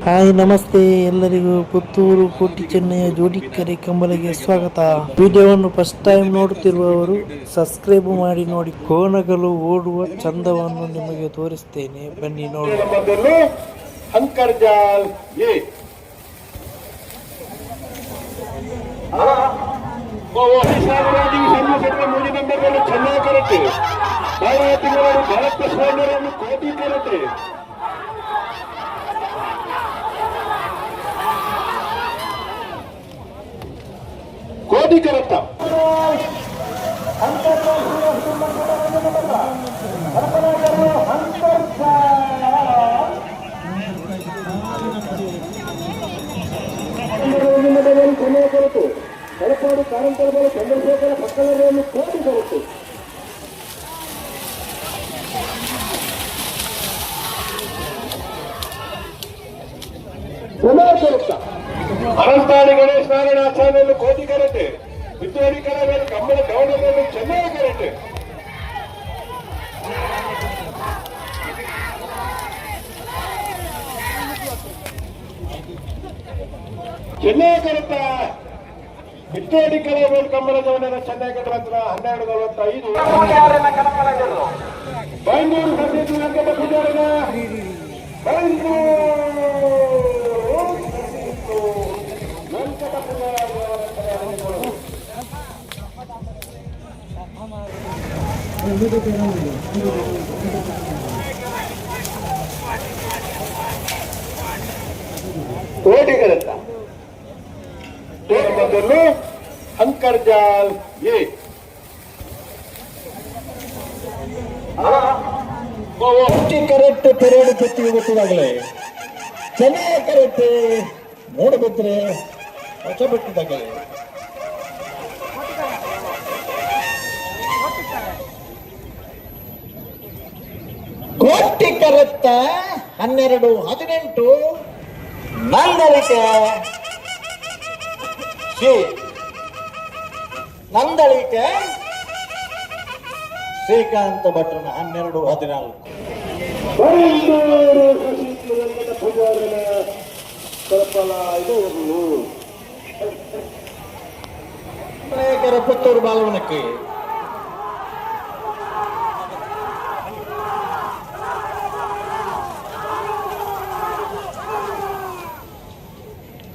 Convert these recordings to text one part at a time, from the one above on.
Hi ನಮಸ್ತೆ ಎಲ್ಲರಿಗೂ. ಪುತ್ತೂರು ಕೋಟಿ ಚೆನ್ನಯ್ಯ ಜೋಡಿಕೆರೆ ಕಂಬಳಿಗೆ ಸ್ವಾಗತ. ವಿಡಿಯೋವನ್ನು ಫಸ್ಟ್ ಟೈಮ್ ನೋಡುತ್ತಿರುವವರು ಸಬ್ಸ್ಕ್ರೈಬ್ ಮಾಡಿ ನೋಡಿ. ಕೋಣಗಳು ಓಡುವ ಚಂದವನ್ನು ನಿಮಗೆ ತೋರಿಸ್ತೇನೆ, ಬನ್ನಿ ನೋಡಿ. ಅಂಕರ್ಜಾಲ್ ಚೆನ್ನಾಗಿ ಕರೆಕ್ಟ್ ಭಾರತ ಸ್ವಾಮಿಯರನ್ನು ಕೋಟಿ ಕರೆಕ್ಟ್ ಕೋಟಿ ಕರೆಕ್ಟ ಕೊರತು ತಲಪಾಡು ಕಾರಂತರಗಳು ಚಂದ್ರಶೇಖರ ಪಕ್ಕದವರನ್ನು ಕೋಟಿ ಕೊರತು ಕೊರತ ಅನಂತಾಡಿ ಗಣೇಶ್ ನಾರಾಯಣ ಆಚಾರ್ಯರು ಕೋಟಿ ಕರೆಟೆ ವಿದ್ಯಾರ್ಥಿ ಕಲಾವಿದರು ಕಮ್ಮಳ ಗೌಡರನ್ನು ಚೆನ್ನಾಗಿ ಕರೆಟೆ ಚೆನ್ನಾಗಿ ಕರೆತ ವಿದ್ಯಾರ್ಥಿ ಕಲಾವಿದರು ಕಮ್ಮಳ ಗೌಡರ ಚೆನ್ನಾಗಿ ಕರೆತ 12:45 ಬೈಂದೂರು ಸಂದೇಶ ರಂಗದ ಪೂಜಾರನ ಕೋಟಿ ಕರೆತ ಮೊದಲು ಅಂಕರ್ಜಾಲ್ ಕರೆಕ್ಟ್ ಪೆರೇಡ್ ಪೆಟ್ಟಿಗೆ ಗೊತ್ತಿದಾಗಲೇ ಚೆನ್ನಾಗಿ ಕರೆಕ್ಟ್ ನೋಡಬೇಕ್ರೆ ಹೊಸ ಬಿಟ್ಟಿದ್ದಾಗಲೇ ಕೋಟಿ ಕರೆತ್ತ 12:18 ನಂದಳಿಕೆ ಶ್ರೀಕಾಂತ ಭಟ್ರನ 12:14 ಪುತ್ತೂರು ಬಾಲವನಕ್ಕೆ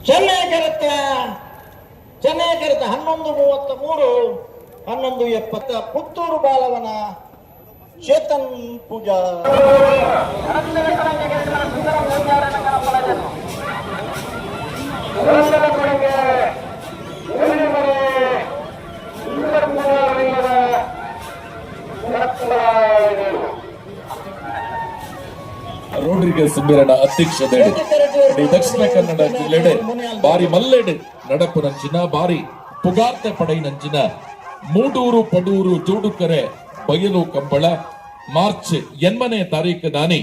ಚೆನ್ನಾಗಿ ಕರೆತ 11:33 11:70 ಪುತ್ತೂರು ಬಾಲವನ ಚೇತನ್ ಪೂಜಾ ರೋಡ್ರಿಗಸ್ ಮೇರನ ಅಧ್ಯಕ್ಷತೆಯಡಿ ದಕ್ಷಿಣ ಕನ್ನಡ ಜಿಲ್ಲೆಡೆ ಬಾರಿ ಮಲ್ಲೆಡೆ ನಡಪು ನಂಚಿನ ಬಾರಿ ಪುಗಾರ್ತೆ ಪಡೈ ನಂಚಿನ ಮೂಡೂರು ಪಡೂರು ಜೋಡುಕರೆ ಬಯಲು ಕಂಬಳ ಮಾರ್ಚ್ 8ನೇ ತಾರೀಕು ದಾನಿ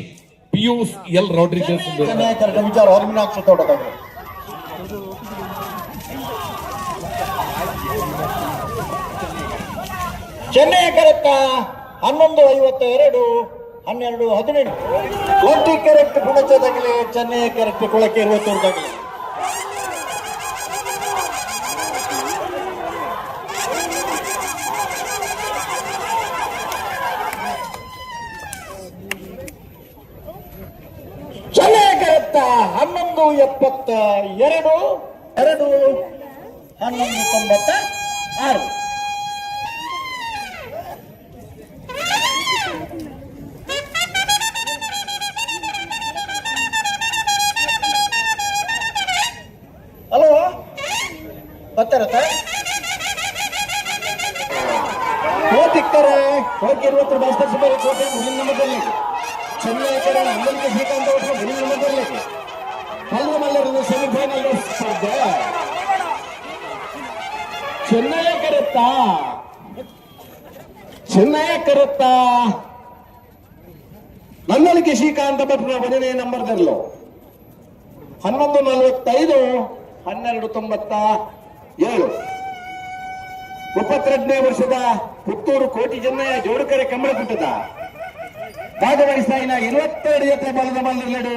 ಪಿಯೂಸ್ ಎಲ್ ರೋಡ್ರಿಗಸ್ ಚೆನ್ನೈ ಕರೆಕ್ಟ 11:52 12:18 ಕೋಟಿ ಕರೆಕ್ಟ್ ಪುಣಚದಾಗಲಿ ಚೆನ್ನೈ ಕರೆಕ್ಟ್ ಕೊಳಕ್ಕೆ 23 ಚೆನ್ನೈ ಕರೆಕ್ಟ 11:72 11:96 ಹಲೋ ಬರ್ತಾರತ್ತ ಕೋಟಿಕ್ಕರೆ ಹೋಗಿ 20 ಮಾಸ್ಟರ್ ಸುಮಾರು ಕೋಟೆ ಮುಂದಿನ ನಂಬರ್ದಲ್ಲಿ ಚೆನ್ನೈ ಕರೆ ಅಂಬಲಿಕೆ ಶ್ರೀಕಾಂತ ಅವರ ಮುಂದಿನ ನಂಬರ್ದಲ್ಲಿ ಹಲ್ಲು ಮಲ್ಲರನ್ನು ಸೆಮಿಫೈನಲ್ ಸ್ಪರ್ಧೆ ಚೆನ್ನೈ ಕರೆತ್ತ ನಂದಳಿಕೆ ಶ್ರೀಕಾಂತ ಭಟ್ರ 1ನೇ ನಂಬರ್ದಲ್ಲೂ 11:45 12:97 32ನೇ ವರ್ಷದ ಪುತ್ತೂರು ಕೋಟಿ ಚೆನ್ನಯ್ಯ ಜೋಡುಕೆರೆ ಕಂಬಳಕುಟ್ಟದ ಭಾಗವಹಿಸ್ತಾ 22 ಜೊತೆ ಬಲದ ಮಲ್ಲರಡೆ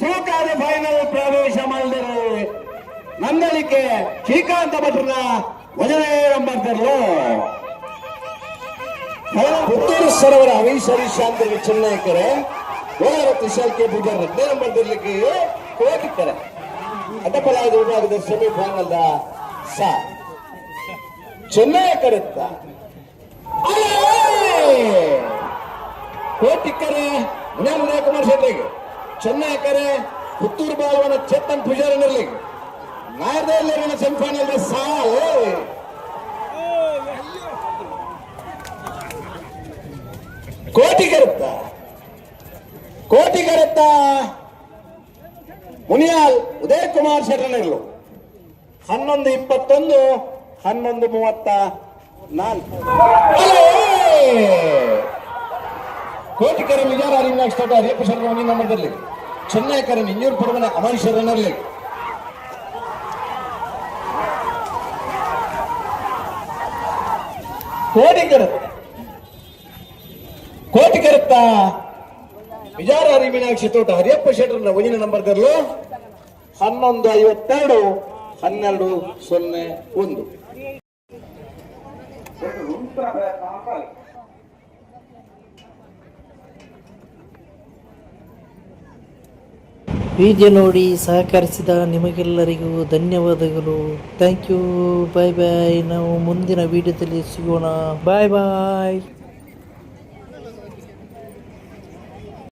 ಸೋಕಾದ ಮಾಡಿದರೆ ನಂದಳಿಕೆ ಶ್ರೀಕಾಂತ ಭಟ್ರನ ವಜನೇ ನಂಬರ್ತಾರಲ್ಲ ಪುತ್ತೂರು ಸರೋವರ ಹರೀಶ್ ಶಾಂತಿ ಚೆನ್ನೈಕರೆ ಕೋಲಾರ ತ್ರಿಶಾಲ್ ಕೆ ಪೂಜಾರ 10 ನಂಬರ್ಲಿಕ್ಕೆ ಕೋಟಿಕರೆ ಅಡ್ಡಪಲಾದ ವಿಭಾಗದ ಸೆಮಿಫೈನಲ್ ಸಾ ಚೆನ್ನೈ ಕರೆತ್ತ ಕೋಟಿಕರೆ ಮುನಿಯ ಕುಮಾರ್ ಶೆಟ್ಟಿಗೆ ಚೆನ್ನೈ ಕರೆ ಪುತ್ತೂರು ಬಾಲವನ ಚೇತನ್ ಪೂಜಾರನಿರ್ಲಿಕ್ಕೆ ನಾಯರ್ದಲ್ಲಿ ಸೆಮಿಫೈನಲ್ ಸಾಲು ಕೋಟಿಗರುತ್ತ ಮುನಿಯಾಲ್ ಉದಯ್ ಕುಮಾರ್ ಶೆಟ್ಟರ್ನರ್ಲು 11:21 11:34 ಕೋಟಿಕರ ವಿಜಾರ ಅರಿವಿನಾಗ್ ಸ್ಟಾರ್ಟ್ ರೇಪ ಶರ್ಮ ನಂಬರ್ದಲ್ಲಿ ಚೆನ್ನೈಕರ ಇನ್ನೂರು ಪಡವನ ಅಮನ್ ಶರಣರ್ಲಿ ಕೋಟಿಗರುತ್ತ ವಿಜಾರ ಅರಿವಿನಾಕ್ಷಿ ತೋಟ ಹರಿಯಪ್ಪ ಶೆಟ್ಟರ್ನ ಒಜಿನ ನಂಬರ್ದಲ್ಲೂ 11:52 12:01 ವಿಡಿಯೋ ನೋಡಿ ಸಹಕರಿಸಿದ ನಿಮಗೆಲ್ಲರಿಗೂ ಧನ್ಯವಾದಗಳು. Thank you. Bye bye. ನಾವು ಮುಂದಿನ ವಿಡಿಯೋದಲ್ಲಿ ಸಿಗೋಣ. ಬಾಯ್ ಬಾಯ್.